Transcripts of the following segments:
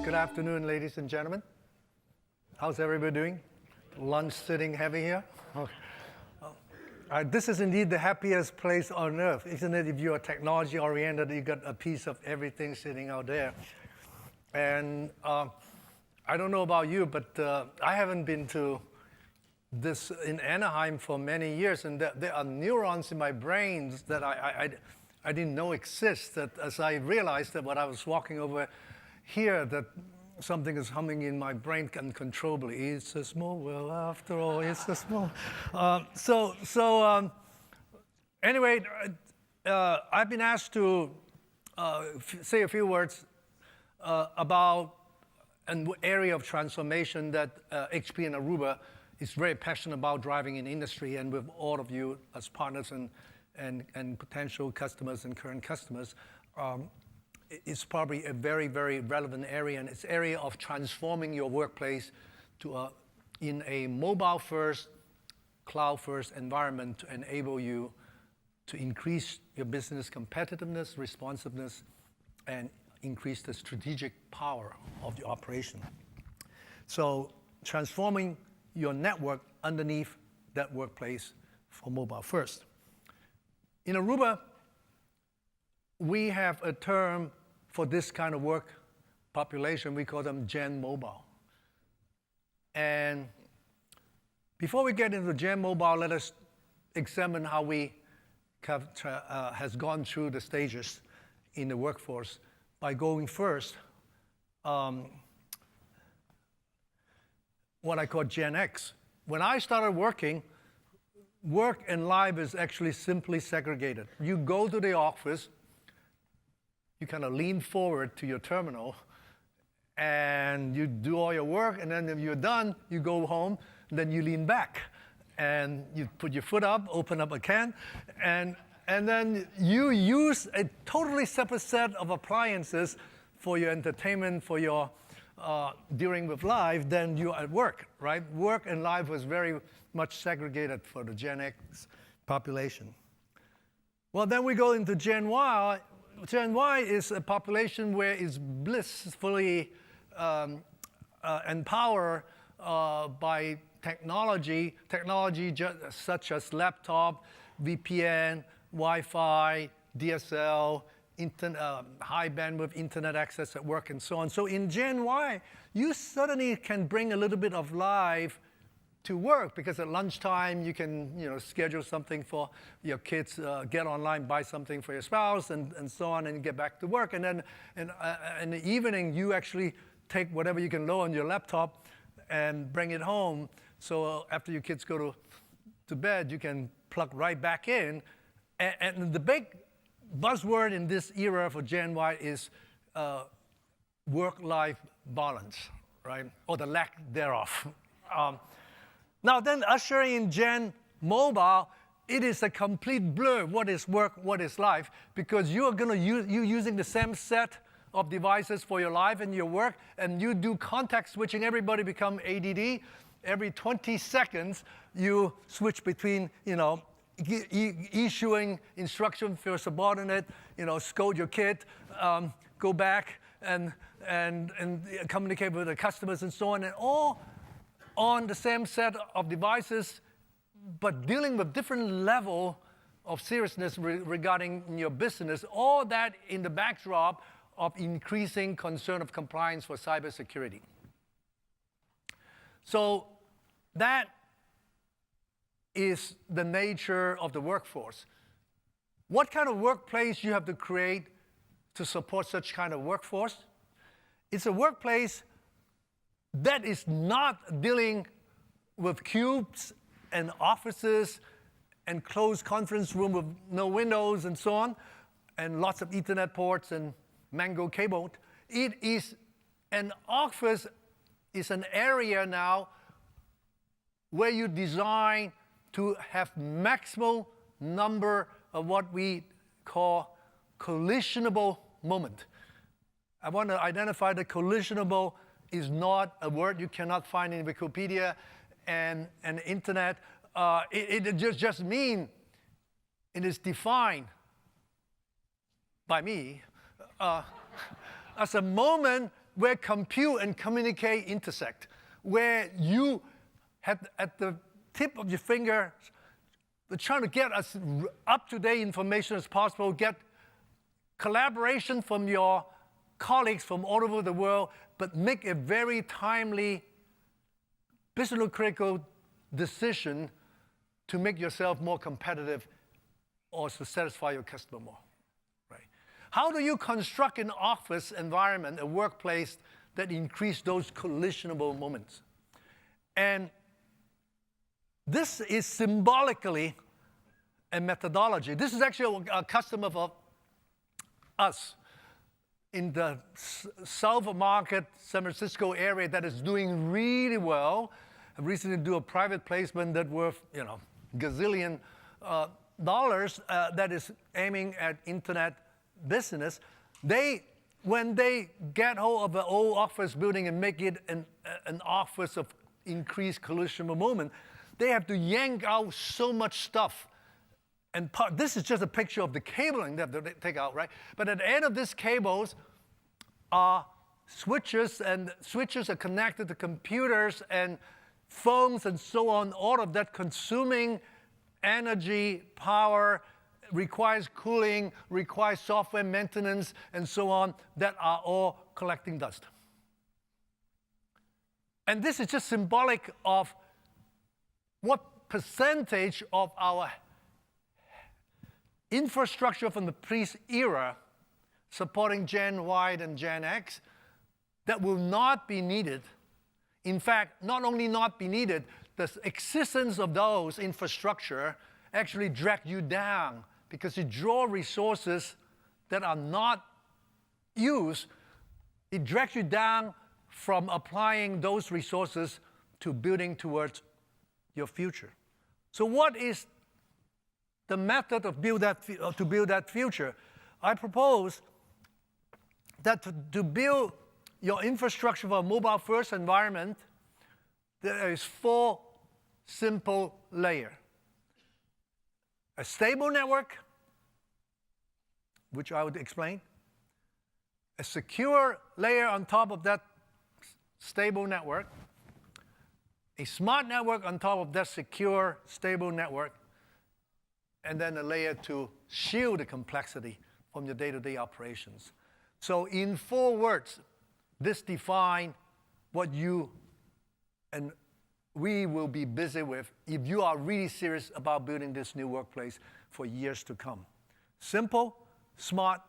Good afternoon, ladies and gentlemen. How's everybody doing? Lunch sitting heavy here? Okay. This is indeed the happiest place on earth, isn't it? If you are technology-oriented, you got a piece of everything sitting out there. And I don't know about you, but I haven't been to this in Anaheim for many years, and there are neurons in my brain that I didn't know exist. That as I realized that when I was walking over here, that something is humming in my brain uncontrollably. It's a small world after all. It's a small. Anyway, I've been asked to say a few words about an area of transformation that HP and Aruba is very passionate about driving in industry, and with all of you as partners and potential customers and current customers. It's probably a very, very relevant area, and it's area of transforming your workplace to in a mobile-first, cloud-first environment to enable you to increase your business competitiveness, responsiveness, and increase the strategic power of the operation. So transforming your network underneath that workplace for mobile first. In Aruba, we have a term for this kind of work population. We call them GenMobile. And before we get into GenMobile, let us examine how we has gone through the stages in the workforce by going first, what I call Gen X. When I started working, work and life is actually simply segregated. You go to the office, you kind of lean forward to your terminal, and you do all your work, and then if you're done, you go home, and then you lean back, and you put your foot up, open up a can, and then you use a totally separate set of appliances for your entertainment, for your dealing with life, than you at work, right? Work and life was very much segregated for the Gen X population. Well, then we go into Gen Y. Gen Y is a population where it's blissfully empowered by technology such as laptop, VPN, Wi-Fi, DSL, high bandwidth internet access at work, and so on. So in Gen Y, you certainly can bring a little bit of life to work, because at lunchtime you can schedule something for your kids, get online, buy something for your spouse, and so on, and get back to work. And then in the evening, you actually take whatever you can load on your laptop and bring it home. So after your kids go to bed, you can plug right back in. And the big buzzword in this era for Gen Y is work-life balance, right? Or the lack thereof. Now then, ushering in Gen Mobile, it is a complete blur. What is work, what is life? Because you are going to use using the same set of devices for your life and your work, and you do context switching. Everybody become ADD. Every 20 seconds, you switch between, issuing instruction for your subordinate, scold your kid, go back and communicate with the customers and so on, and all on the same set of devices, but dealing with different level of seriousness regarding your business. All that in the backdrop of increasing concern of compliance for cybersecurity. So that is the nature of the workforce. What kind of workplace you have to create to support such kind of workforce? It's a workplace that is not dealing with cubes and offices and closed conference room with no windows and so on, and lots of Ethernet ports and Mango cable. It is an office, is an area now where you design to have maximal number of what we call collisionable moment. I want to identify that collisionable is not a word you cannot find in Wikipedia and internet. It just means it is defined by me, as a moment where compute and communicate intersect, where you have at the tip of your finger, they're trying to get as up-to-date information as possible, get collaboration from your colleagues from all over the world, but make a very timely, business-critical decision to make yourself more competitive or to satisfy your customer more. Right? How do you construct an office environment, a workplace that increase those collisionable moments? And this is symbolically a methodology. This is actually a customer of us in the South Market, San Francisco area that is doing really well. I recently do a private placement that worth, gazillion dollars that is aiming at internet business. When they get hold of the old office building and make it an office of increased collisionable moment, they have to yank out so much stuff. And this is just a picture of the cabling that they take out, right? But at the end of these cables are switches, and switches are connected to computers and phones and so on, all of that consuming energy, power, requires cooling, requires software maintenance, and so on, that are all collecting dust. And this is just symbolic of what percentage of our infrastructure from the pre-era supporting Gen Y and Gen X that will not be needed. In fact, not only not be needed, the existence of those infrastructure actually drag you down because you draw resources that are not used. It drags you down from applying those resources to building towards your future. So what is the method of to build that future? I propose that to build your infrastructure for a mobile-first environment, there is 4 simple layers. A stable network, which I would explain. A secure layer on top of that stable network. A smart network on top of that secure, stable network. And then a layer to shield the complexity from your day-to-day operations. So in 4 words, this defines what you and we will be busy with if you are really serious about building this new workplace for years to come. Simple, smart,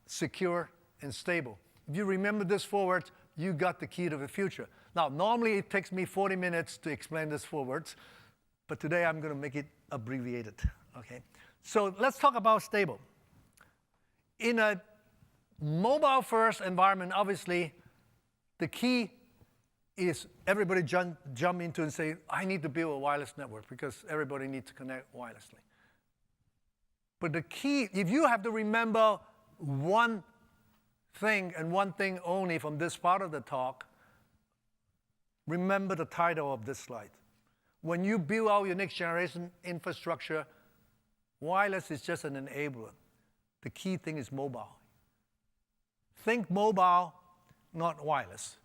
secure, and stable. If you remember this 4 words, you got the key to the future. Now, normally it takes me 40 minutes to explain this 4 words, but today I'm going to make it abbreviated. Okay, so let's talk about stable. In a mobile-first environment, obviously, the key is everybody jump into and say, I need to build a wireless network because everybody needs to connect wirelessly. But the key, if you have to remember one thing and one thing only from this part of the talk, remember the title of this slide. When you build out your next generation infrastructure, wireless is just an enabler. The key thing is mobile. Think mobile, not wireless.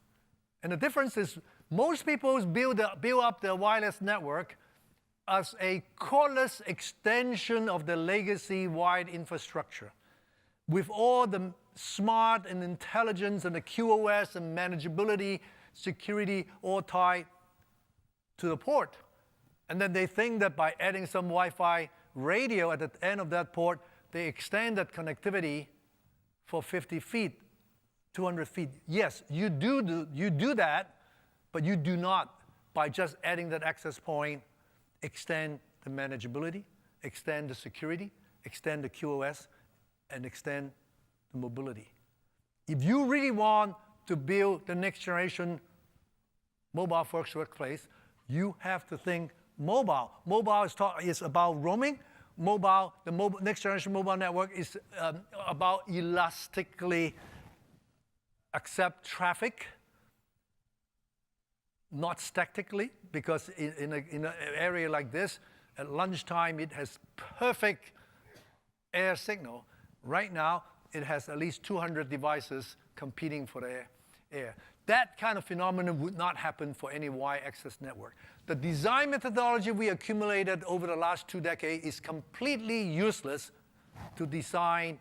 And the difference is most people build up their wireless network as a cordless extension of the legacy wired infrastructure with all the smart and intelligence and the QoS and manageability, security all tied to the port. And then they think that by adding some Wi-Fi radio at the end of that port, they extend that connectivity for 50 feet, 200 feet. Yes, you do that, but you do not, by just adding that access point, extend the manageability, extend the security, extend the QoS, and extend the mobility. If you really want to build the next generation mobile-first workplace, you have to think mobile. Mobile is about roaming. The next generation mobile network is about elastically accept traffic, not statically, because in an area like this, at lunchtime, it has perfect air signal. Right now, it has at least 200 devices competing for the air. That kind of phenomenon would not happen for any wide access network. The design methodology we accumulated over the last 2 decades is completely useless to design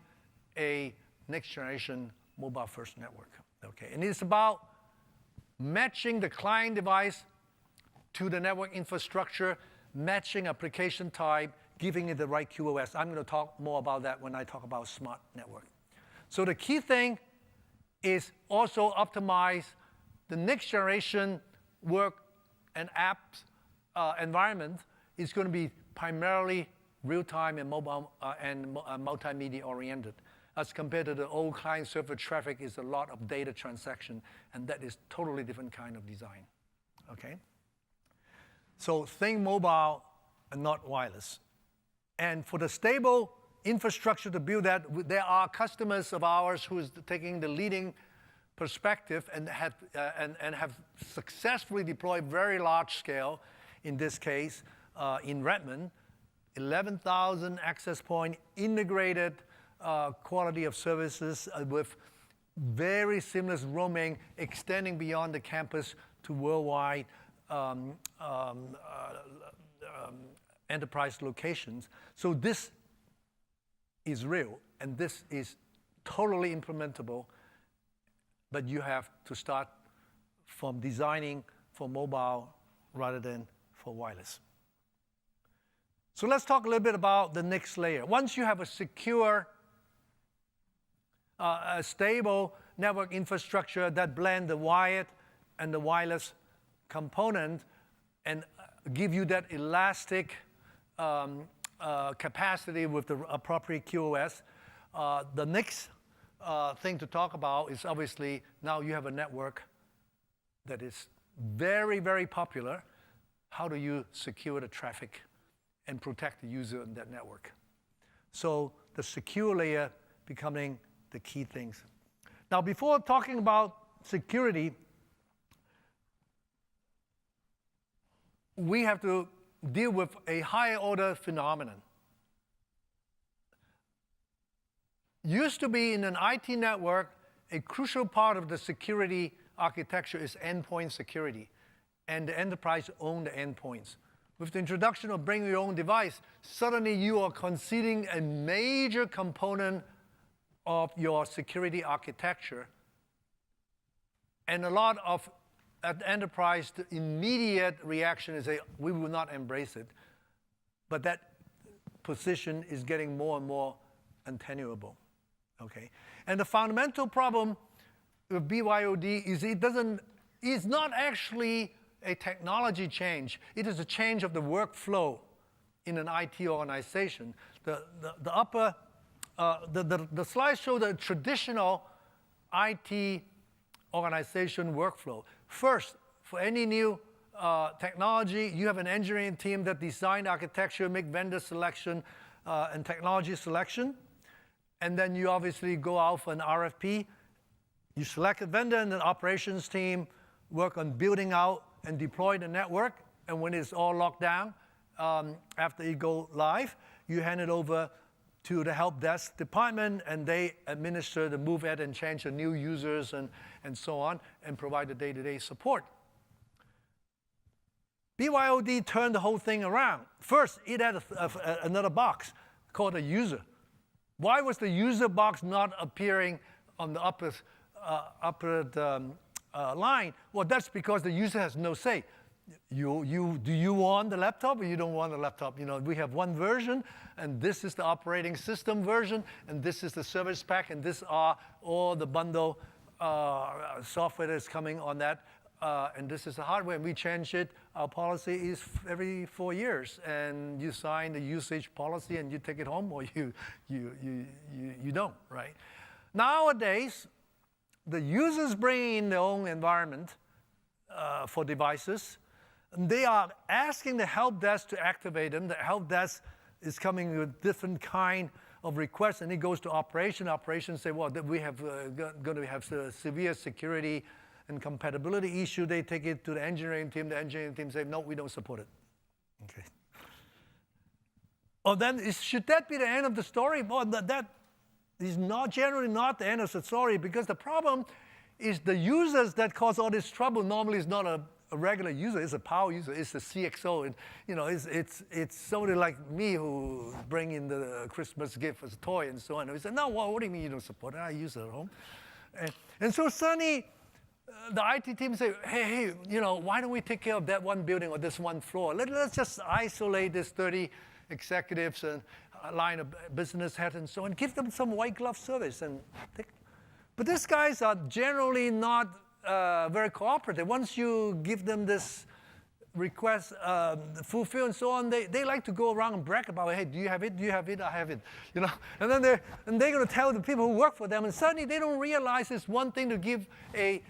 a next-generation mobile-first network. Okay, and it's about matching the client device to the network infrastructure, matching application type, giving it the right QoS. I'm going to talk more about that when I talk about smart network. So the key thing is also optimize the next generation work and apps environment is going to be primarily real-time and mobile and multimedia oriented, as compared to the old client-server traffic is a lot of data transaction, and that is totally different kind of design. Okay? So think mobile and not wireless. And for the stable infrastructure to build that, there are customers of ours who is taking the leading perspective and have successfully deployed very large scale, in this case, in Redmond, 11,000 access point, integrated quality of services with very seamless roaming, extending beyond the campus to worldwide enterprise locations. So this is real, and this is totally implementable, but you have to start from designing for mobile rather than for wireless. So let's talk a little bit about the next layer. Once you have a secure, a stable network infrastructure that blend the wired and the wireless component and give you that elastic capacity with the appropriate QoS, the next thing to talk about is obviously now you have a network that is very, very popular. How do you secure the traffic and protect the user in that network? So the secure layer becoming the key things. Now, before talking about security, we have to deal with a higher order phenomenon. Used to be in an IT network, a crucial part of the security architecture is endpoint security, and the enterprise own the endpoints. With the introduction of bring your own device, suddenly you are conceding a major component of your security architecture. And a lot of at the enterprise, the immediate reaction is we will not embrace it. But that position is getting more and more untenable. Okay? And the fundamental problem with BYOD is it's not actually a technology change. It is a change of the workflow in an IT organization. The slides show the traditional IT organization workflow. First, for any new technology, you have an engineering team that design architecture, make vendor selection, and technology selection. And then you obviously go out for an RFP. You select a vendor, and the operations team work on building out and deploy the network. And when it's all locked down, after you go live, you hand it over to the help desk department, and they administer the move, add, and change the new users and so on, and provide the day-to-day support. BYOD turned the whole thing around. First, it had another box called a user. Why was the user box not appearing on the upper line? Well, that's because the user has no say. Do you want the laptop or you don't want the laptop? You know, we have one version, and this is the operating system version, and this is the service pack, and this are all the bundle software that's coming on that, and this is the hardware, and we change it. Our policy is every 4 years, and you sign the usage policy, and you take it home, or you don't, right? Nowadays, the users bring in their own environment for devices. They are asking the help desk to activate them. The help desk is coming with different kind of requests, and it goes to operation. Operations say, well, we have going to have severe security and compatibility issue. They take it to the engineering team. The engineering team say, no, we don't support it. Okay. Oh, then should that be the end of the story? Well, is not generally not the end of the story, because the problem is the users that cause all this trouble normally is not a regular user, it's a power user, it's the CXO, and it's somebody like me who bring in the Christmas gift as a toy and so on. And we say, no, what do you mean you don't support it? I use it at home. And so suddenly, the IT team say, hey, why don't we take care of that one building or this one floor? Let's just isolate this 30 executives and line of business heads and so on, give them some white glove service. But these guys are generally not very cooperative. Once you give them this request fulfill and so on, they like to go around and brag about, hey, do you have it? Do you have it? I have it. And then they're going to tell the people who work for them, and suddenly they don't realize it's one thing to give a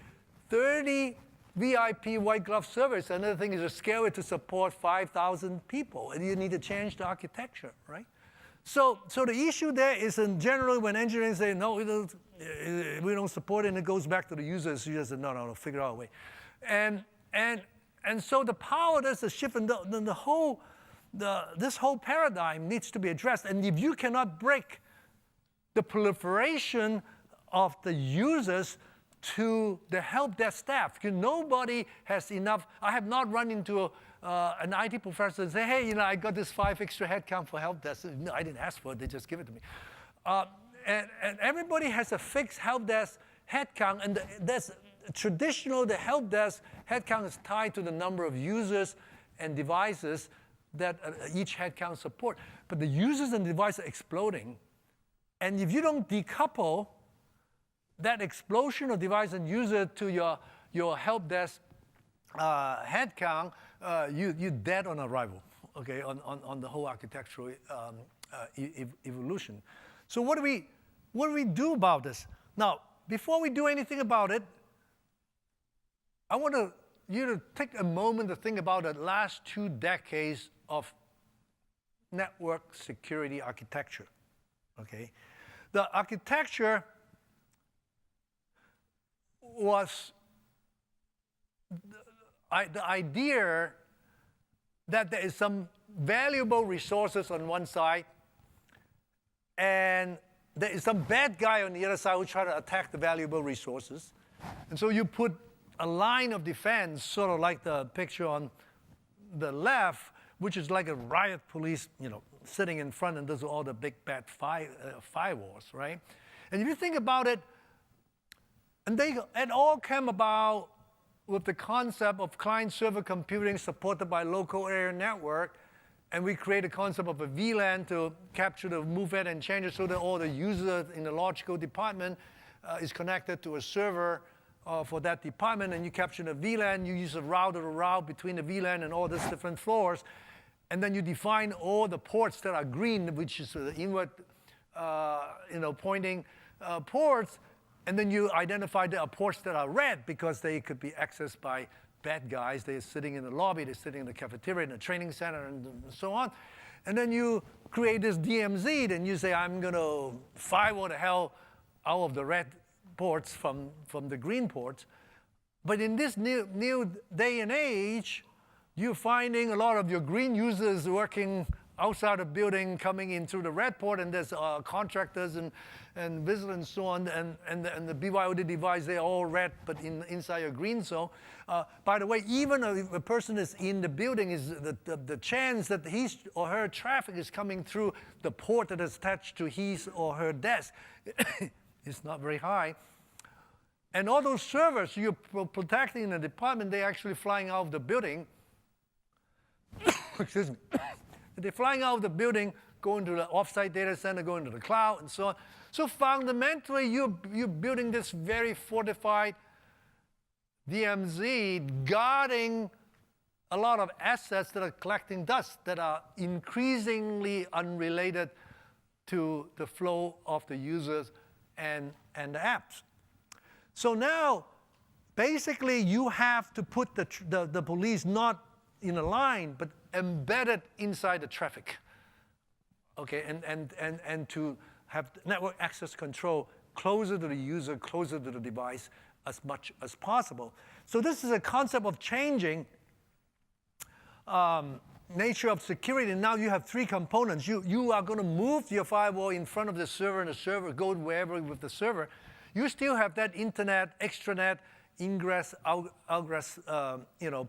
30 VIP white glove service. Another thing is to scale it to support 5,000 people, and you need to change the architecture, right? So the issue there is, in general, when engineers say, no, we don't support it, and it goes back to the users, you just say, no, figure out a way. And so the power, there's a shift, and this whole paradigm needs to be addressed. And if you cannot break the proliferation of the users to the help desk staff, because nobody has enough. I have not run into an IT professor and say, hey, I got this 5 extra headcount for help desk. No, I didn't ask for it, they just give it to me. And everybody has a fixed help desk headcount, and that's traditional. The help desk headcount is tied to the number of users and devices that each headcount support. But the users and devices are exploding. And if you don't decouple that explosion of device and user to your help desk headcount, you're dead on arrival, okay, on the whole architectural evolution. So what do we do about this? Now, before we do anything about it, I want you to take a moment to think about the last 2 decades of network security architecture, okay? The architecture was the idea that there is some valuable resources on one side, and there is some bad guy on the other side who try to attack the valuable resources. And so you put a line of defense, sort of like the picture on the left, which is like a riot police, sitting in front, and those are all the big bad firewalls, right? And if you think about it, and it all came about with the concept of client-server computing supported by local area network, and we create a concept of a VLAN to capture the movement and changes so that all the users in the logical department is connected to a server for that department, and you capture the VLAN, you use a router to route between the VLAN and all these different floors, and then you define all the ports that are green, which is the inward pointing ports, and then you identify the ports that are red because they could be accessed by bad guys. They're sitting in the lobby, they're sitting in the cafeteria, in the training center, and so on. And then you create this DMZ, and you say, I'm going to firewall the hell out of the red ports from the green ports. But in this new day and age, you're finding a lot of your green users working outside the building, coming in through the red port, and there's contractors and visitors and so on, and the BYOD device, they're all red, but inside a green zone. By the way, even if a person is in the building, is the chance that his or her traffic is coming through the port that is attached to his or her desk is not very high. And all those servers you're protecting in the department, they're actually flying out of the building. Excuse me. They're flying out of the building, going to the offsite data center, going to the cloud, and so on. So fundamentally, you're building this very fortified DMZ, guarding a lot of assets that are collecting dust that are increasingly unrelated to the flow of the users and the apps. So now, basically, you have to put the police not in a line, but embedded inside the traffic, okay, and to have network access control closer to the user, closer to the device as much as possible. So this is a concept of changing nature of security, now you have three components. You are going to move your firewall in front of the server, and the server goes wherever with the server. You still have that internet, extranet, ingress, egress,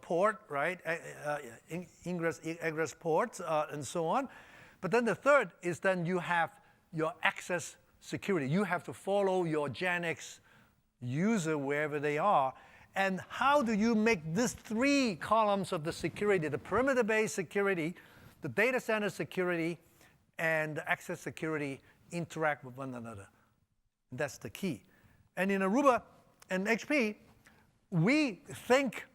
port, right? Ingress, egress ports, and so on. But then the third is then you have your access security. You have to follow your GenX user wherever they are. And how do you make these three columns of the security, the perimeter-based security, the data center security, and the access security interact with one another? That's the key. And in Aruba and HP, we think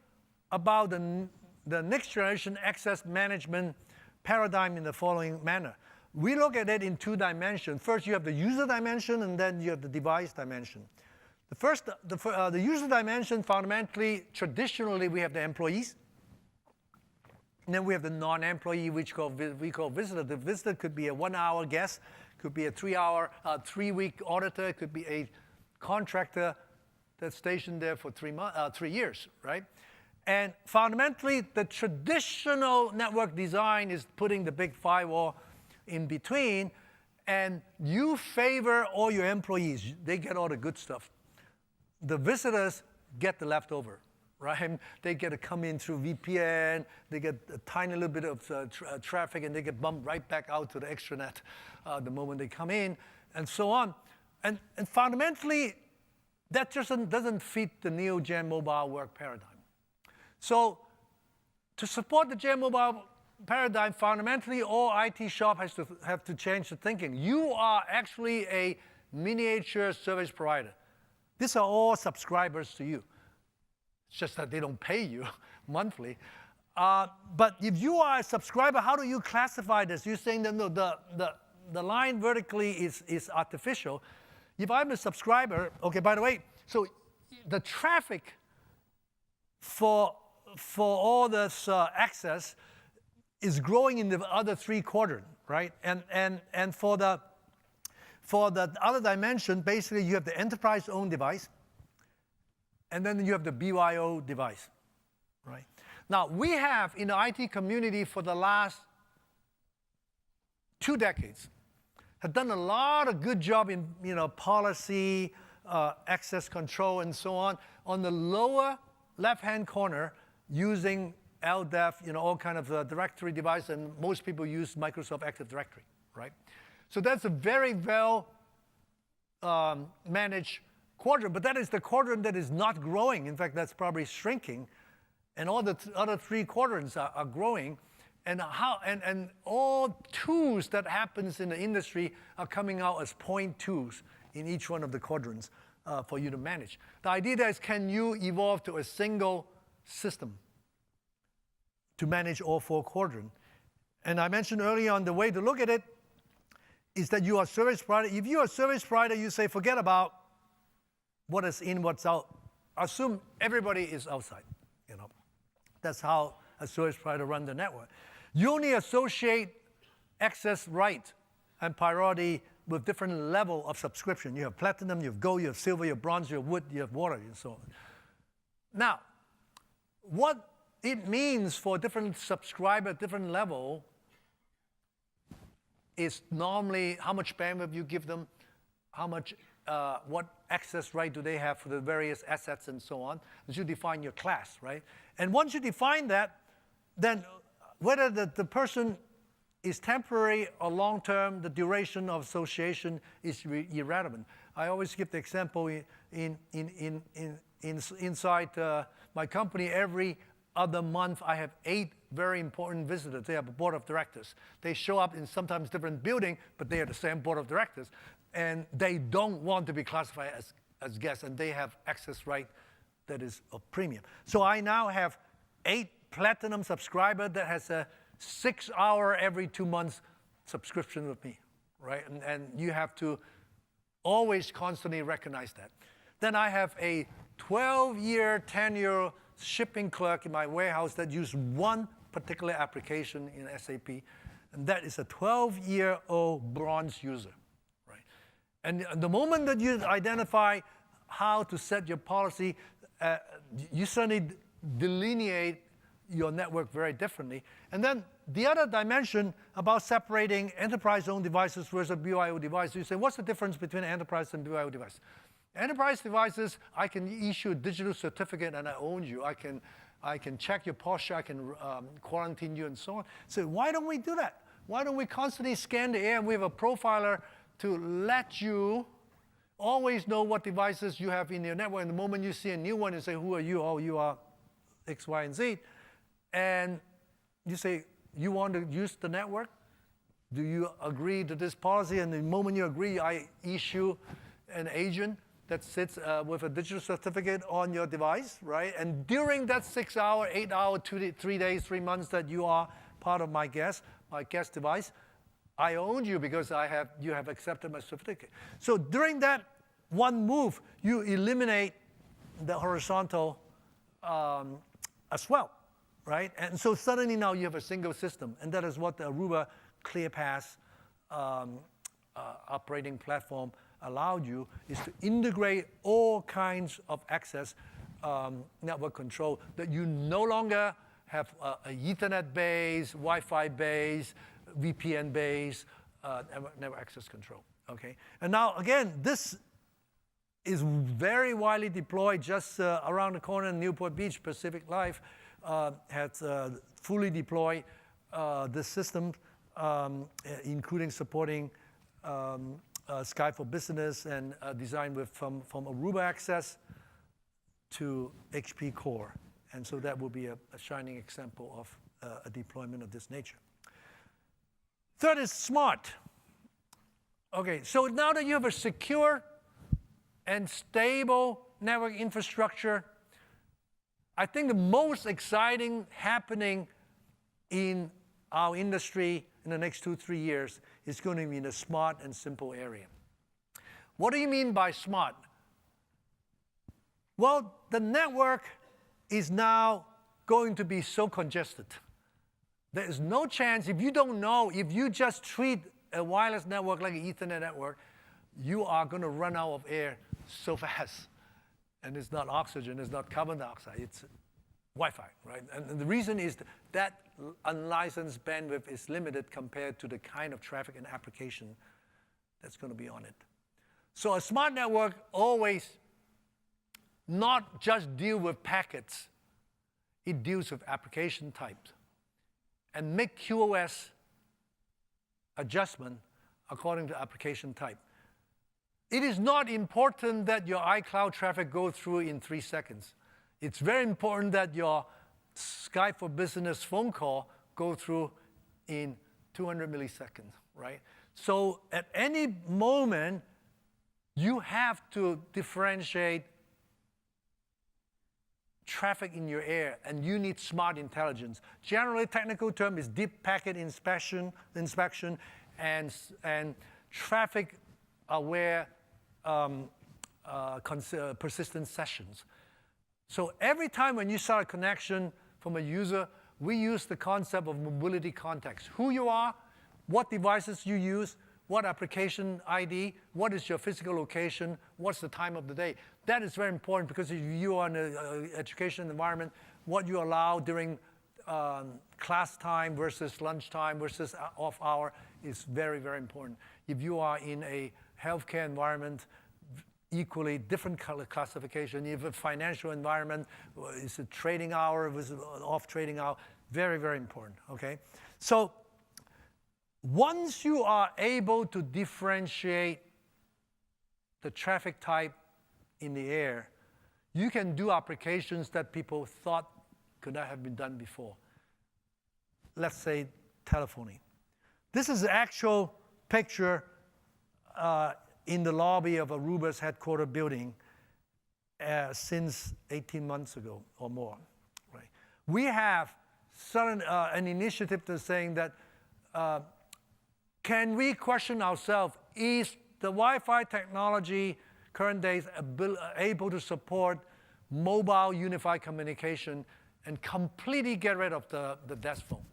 about the next generation access management paradigm in the following manner. We look at it in two dimensions. First, you have the user dimension, and then you have the device dimension. The user dimension, fundamentally, traditionally, we have the employees. And then we have the non-employee, which we call visitor. The visitor could be a 1-hour guest, could be a 3-hour, 3-week auditor, could be a contractor that's stationed there for 3 years, right? And fundamentally, the traditional network design is putting the big firewall in between, and you favor all your employees. They get all the good stuff. The visitors get the leftover, right? They get to come in through VPN, they get a tiny little bit of traffic, and they get bumped right back out to the extranet the moment they come in, and so on. And fundamentally, that just doesn't fit the new GenMobile work paradigm. So to support the GenMobile paradigm, fundamentally, all IT shop have to change the thinking. You are actually a miniature service provider. These are all subscribers to you. It's just that they don't pay you monthly. But if you are a subscriber, how do you classify this? You're saying that no, the line vertically is artificial. If I'm a subscriber, okay, by the way, so the traffic for all this access is growing in the other three quadrants, right? And for the other dimension, basically you have the enterprise-owned device, and then you have the BYO device, right? Now, we have in the IT community for the last 2 decades have done a lot of good job in policy, access control, and so on the lower left-hand corner using LDEF, all kind of directory device, and most people use Microsoft Active Directory, right? So that's a very well managed quadrant, but that is the quadrant that is not growing. In fact, that's probably shrinking, and all the other 3 quadrants are growing. And all tools that happens in the industry are coming out as point tools in each one of the quadrants for you to manage. The idea is, can you evolve to a single system to manage all 4 quadrants? And I mentioned earlier on, the way to look at it is that you are a service provider. If you are a service provider, you say, forget about what is in, what's out. Assume everybody is outside. That's how a service provider runs the network. You only associate access right and priority with different level of subscription. You have platinum, you have gold, you have silver, you have bronze, you have wood, you have water, and so on. Now, what it means for different subscriber, different level, is normally how much bandwidth you give them, how much, what access right do they have for the various assets and so on. As you define your class, right? And once you define that, then whether the person is temporary or long-term, the duration of association is irrelevant. I always give the example inside my company. Every other month, I have 8 very important visitors. They have a board of directors. They show up in sometimes different building, but they are the same board of directors. And they don't want to be classified as guests, and they have access right that is of premium. So I now have 8 platinum subscriber that has a 6-hour every 2 months subscription with me, right? And you have to always constantly recognize that. Then I have a 12-year, 10-year shipping clerk in my warehouse that uses one particular application in SAP, and that is a 12-year-old bronze user, right? And the moment that you identify how to set your policy, you suddenly delineate your network very differently. And then the other dimension about separating enterprise-owned devices versus BYO devices, you say, what's the difference between enterprise and BYO device? Enterprise devices, I can issue a digital certificate and I own you. I can check your posture, I can quarantine you and so on. So why don't we do that? Why don't we constantly scan the air and we have a profiler to let you always know what devices you have in your network. And the moment you see a new one, you say, who are you? Oh, you are X, Y, and Z. And you say, you want to use the network? Do you agree to this policy? And the moment you agree, I issue an agent that sits with a digital certificate on your device, right? And during that 6 hour, 8 hour, 3 days, 3 months that you are part of my guest device, I own you because you have accepted my certificate. So during that one move, you eliminate the horizontal as well, right? And so suddenly now you have a single system, and that is what the Aruba ClearPass operating platform allowed you, is to integrate all kinds of access network control that you no longer have a Ethernet base, Wi-Fi base, VPN base, network access control, okay? And now, again, this is very widely deployed just around the corner in Newport Beach. Pacific Life has fully deployed this system, including supporting Skype for Business and designed from Aruba Access to HP Core. And so that will be a shining example of a deployment of this nature. Third is smart. Okay, so now that you have a secure and stable network infrastructure, I think the most exciting happening in our industry in the next 2-3 years is going to be in the smart and simple area. What do you mean by smart? Well, the network is now going to be so congested. There is no chance, if you don't know, if you just treat a wireless network like an Ethernet network, you are going to run out of air so fast. And it's not oxygen, it's not carbon dioxide, it's Wi-Fi, right? And the reason is that unlicensed bandwidth is limited compared to the kind of traffic and application that's going to be on it. So a smart network always not just deal with packets, it deals with application types and make QoS adjustment according to application type. It is not important that your iCloud traffic go through in 3 seconds. It's very important that your Skype for Business phone call go through in 200 milliseconds, right? So at any moment, you have to differentiate traffic in your air, and you need smart intelligence. Generally, technical term is deep packet inspection and traffic-aware persistent sessions. So every time when you start a connection from a user, we use the concept of mobility context. Who you are, what devices you use, what application ID, what is your physical location, what's the time of the day. That is very important because if you are in an education environment, what you allow during class time versus lunchtime versus off hour is very, very important. If you are in a healthcare environment, equally different classification. If a financial environment, is a trading hour, is an off trading hour, very, very important, okay? So once you are able to differentiate the traffic type in the air, you can do applications that people thought could not have been done before. Let's say telephony. This is the actual picture in the lobby of Aruba's headquarters building since 18 months ago or more. Right? We have an initiative that's saying that can we question ourselves, is the Wi-Fi technology current days able to support mobile unified communication and completely get rid of the desk phone?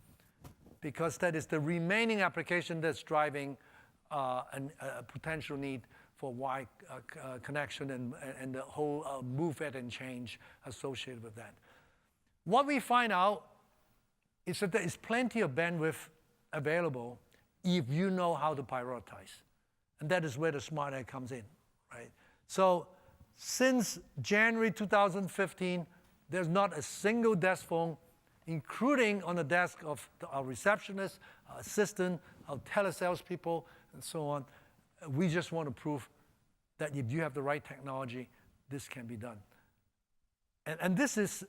Because that is the remaining application that's driving a potential need for wide connection and the whole move it and change associated with that. What we find out is that there is plenty of bandwidth available if you know how to prioritize. And that is where the smart air comes in, right? So since January 2015, there's not a single desk phone, including on the desk of our receptionist, our assistant, our telesales people, and so on. We just want to prove that if you have the right technology, this can be done. And this is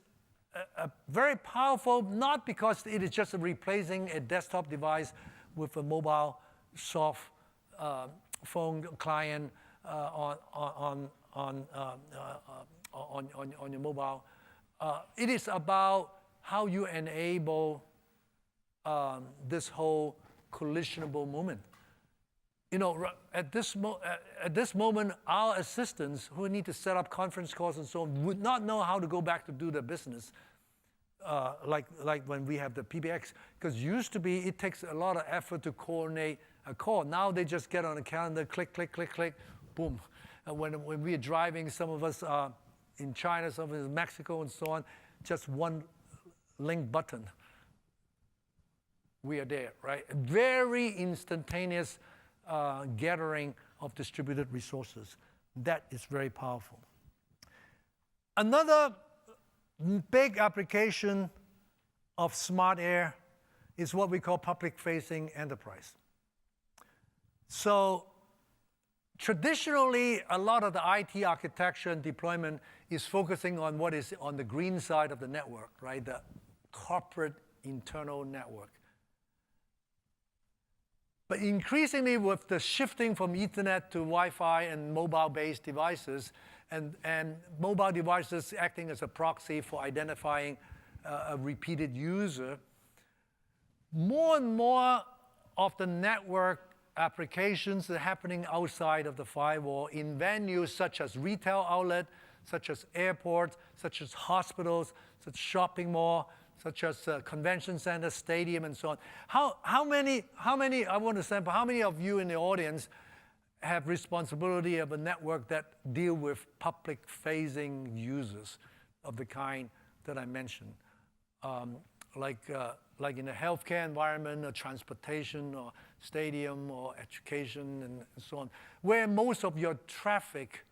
a very powerful, not because it is just replacing a desktop device with a mobile soft phone client on your mobile. It is about how you enable this whole collisionable movement. You know, at this moment, our assistants who need to set up conference calls and so on would not know how to go back to do their business, like when we have the PBX. Because used to be, it takes a lot of effort to coordinate a call. Now they just get on a calendar, click, click, click, click, boom. And when we are driving, some of us are in China, some of us in Mexico, and so on, just one link button. We are there, right? A very instantaneous gathering of distributed resources. That is very powerful. Another big application of smart air is what we call public-facing enterprise. So traditionally, a lot of the IT architecture and deployment is focusing on what is on the green side of the network, right? The corporate internal network. But increasingly, with the shifting from Ethernet to Wi-Fi and mobile-based devices, and mobile devices acting as a proxy for identifying a repeated user, more and more of the network applications are happening outside of the firewall in venues such as retail outlet, such as airports, such as hospitals, such as shopping mall, such as convention center, stadium, and so on. How many, I want to sample, how many of you in the audience have responsibility of a network that deal with public-facing users of the kind that I mentioned? Like in a healthcare environment, or transportation, or stadium, or education, and so on, where most of your traffic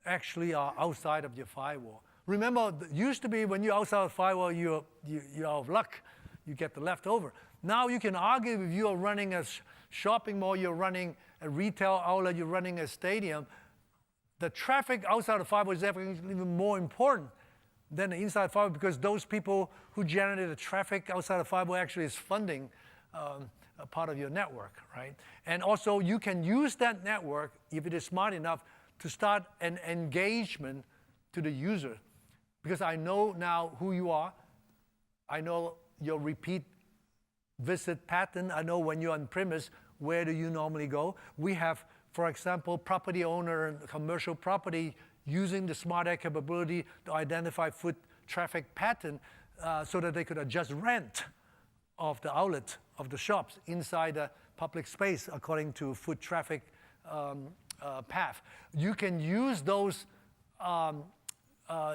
actually are outside of your firewall. Remember, it used to be when you're outside of the firewall, you're out of luck. You get the leftover. Now you can argue if you're running a shopping mall, you're running a retail outlet, you're running a stadium, the traffic outside of the firewall is even more important than the inside firewall, because those people who generate the traffic outside the firewall actually is funding a part of your network, right? And also, you can use that network, if it is smart enough, to start an engagement to the user. Because I know now who you are. I know your repeat visit pattern. I know when you're on premise, where do you normally go? We have, for example, property owner and commercial property using the smart air capability to identify foot traffic pattern so that they could adjust rent of the outlet, of the shops inside the public space according to foot traffic path. You can use those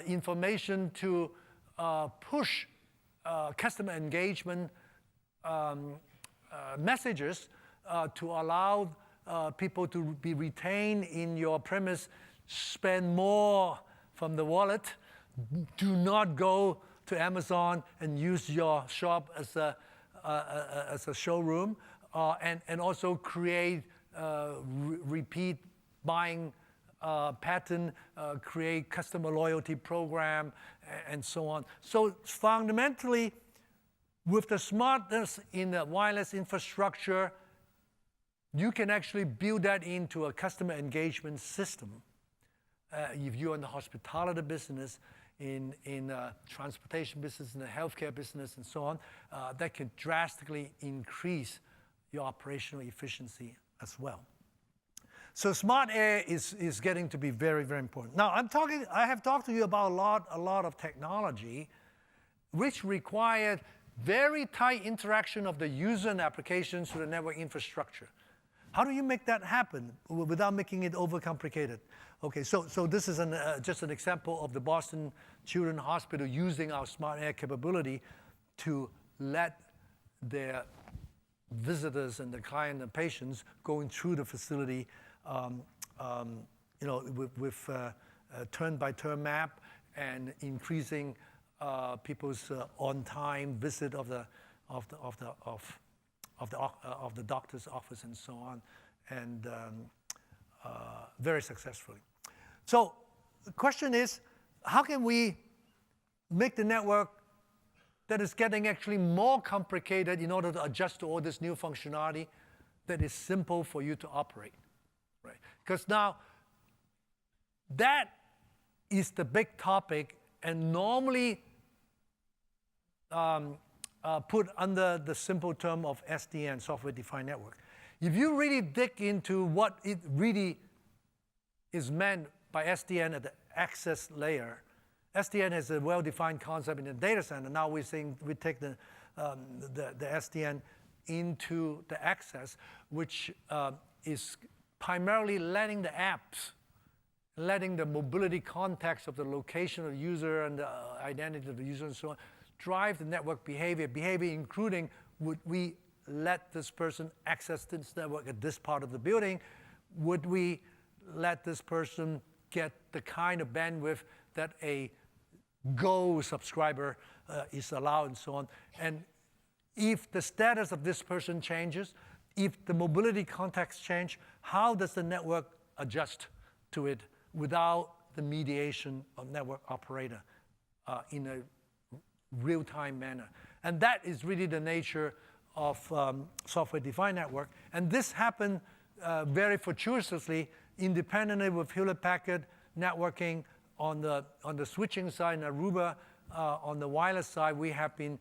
information to push customer engagement messages to allow people to be retained in your premise, spend more from the wallet, do not go to Amazon and use your shop as a showroom, and also create repeat buying pattern, create customer loyalty program, and so on. So fundamentally, with the smartness in the wireless infrastructure, you can actually build that into a customer engagement system. If you're in the hospitality business, in transportation business, in the healthcare business, and so on, that can drastically increase your operational efficiency as well. So smart air is getting to be very, very important. Now, I have talked to you about a lot of technology which required very tight interaction of the user and applications to the network infrastructure. How do you make that happen without making it overcomplicated? Okay, so this is just an example of the Boston Children's Hospital using our smart air capability to let their visitors and the client and patients going through the facility, with turn-by-turn map and increasing people's on-time visit of the doctor's office and so on, and very successfully. So the question is, how can we make the network that is getting actually more complicated in order to adjust to all this new functionality that is simple for you to operate, right? Because now that is the big topic, and normally put under the simple term of SDN, software-defined network. If you really dig into what it really is meant by SDN at the access layer, SDN has a well-defined concept in the data center. Now we're saying we take the SDN into the access, which is primarily letting the apps, letting the mobility context of the location of the user and the identity of the user and so on, drive the network behavior including, would we let this person access this network at this part of the building? Would we let this person get the kind of bandwidth that a Go subscriber is allowed and so on? And if the status of this person changes, if the mobility context change, how does the network adjust to it without the mediation of network operator in a real-time manner? And that is really the nature of software-defined network. And this happened very fortuitously, independently with Hewlett-Packard networking on the switching side, and Aruba on the wireless side. We have been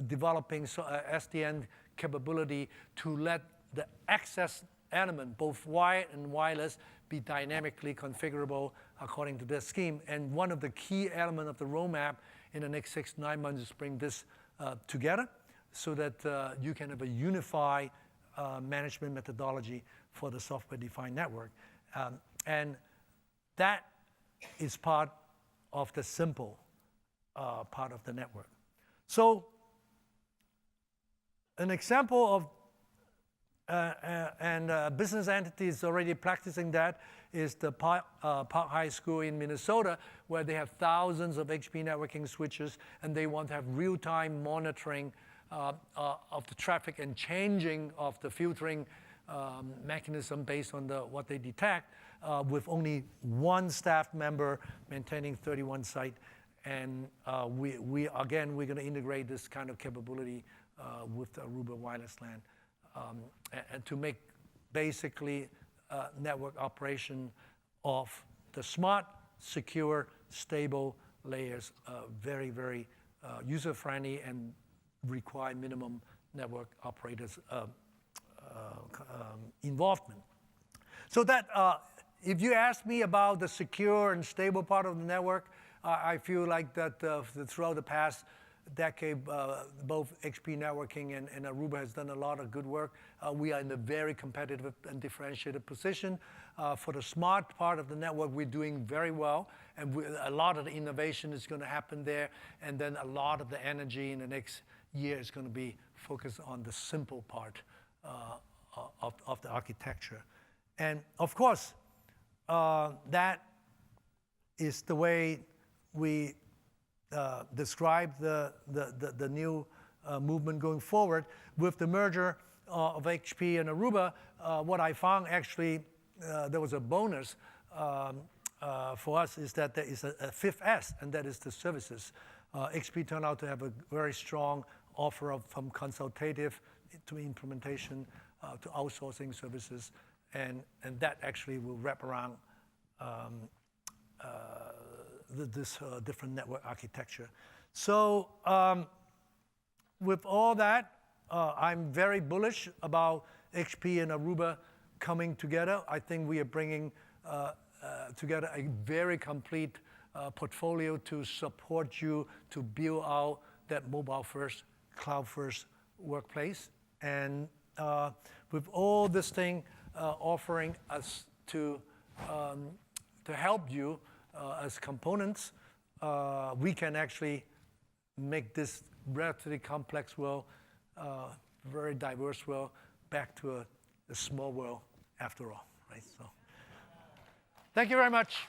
developing SDN capability to let the access element, both wired and wireless, be dynamically configurable according to this scheme. And one of the key elements of the roadmap in the next 6 to 9 months is bring this together so that you can have a unified management methodology for the software-defined network. And that is part of the simple part of the network. So an example of business entities already practicing that is the Park High School in Minnesota, where they have thousands of HP networking switches, and they want to have real-time monitoring of the traffic and changing of the filtering mechanism based on what they detect, with only one staff member maintaining 31 sites. And we're going to integrate this kind of capability with the Aruba wireless LAN, and to make basically network operation of the smart, secure, stable layers very, very user-friendly and require minimum network operators involvement. So that if you ask me about the secure and stable part of the network, I feel like that throughout the past decade, both HP Networking and Aruba has done a lot of good work. We are in a very competitive and differentiated position. For the smart part of the network, we're doing very well, and a lot of the innovation is going to happen there, and then a lot of the energy in the next year is going to be focused on the simple part of the architecture. And of course, that is the way we describe the new movement going forward. With the merger of HP and Aruba, what I found actually, there was a bonus for us, is that there is a fifth S, and that is the services. HP turned out to have a very strong offer from consultative to implementation to outsourcing services, and that actually will wrap around this different network architecture. So with all that, I'm very bullish about HP and Aruba coming together. I think we are bringing together a very complete portfolio to support you to build out that mobile-first, cloud-first workplace. And with all this thing offering us to help you as components, we can actually make this relatively complex world, very diverse world, back to a small world after all, right? So, thank you very much.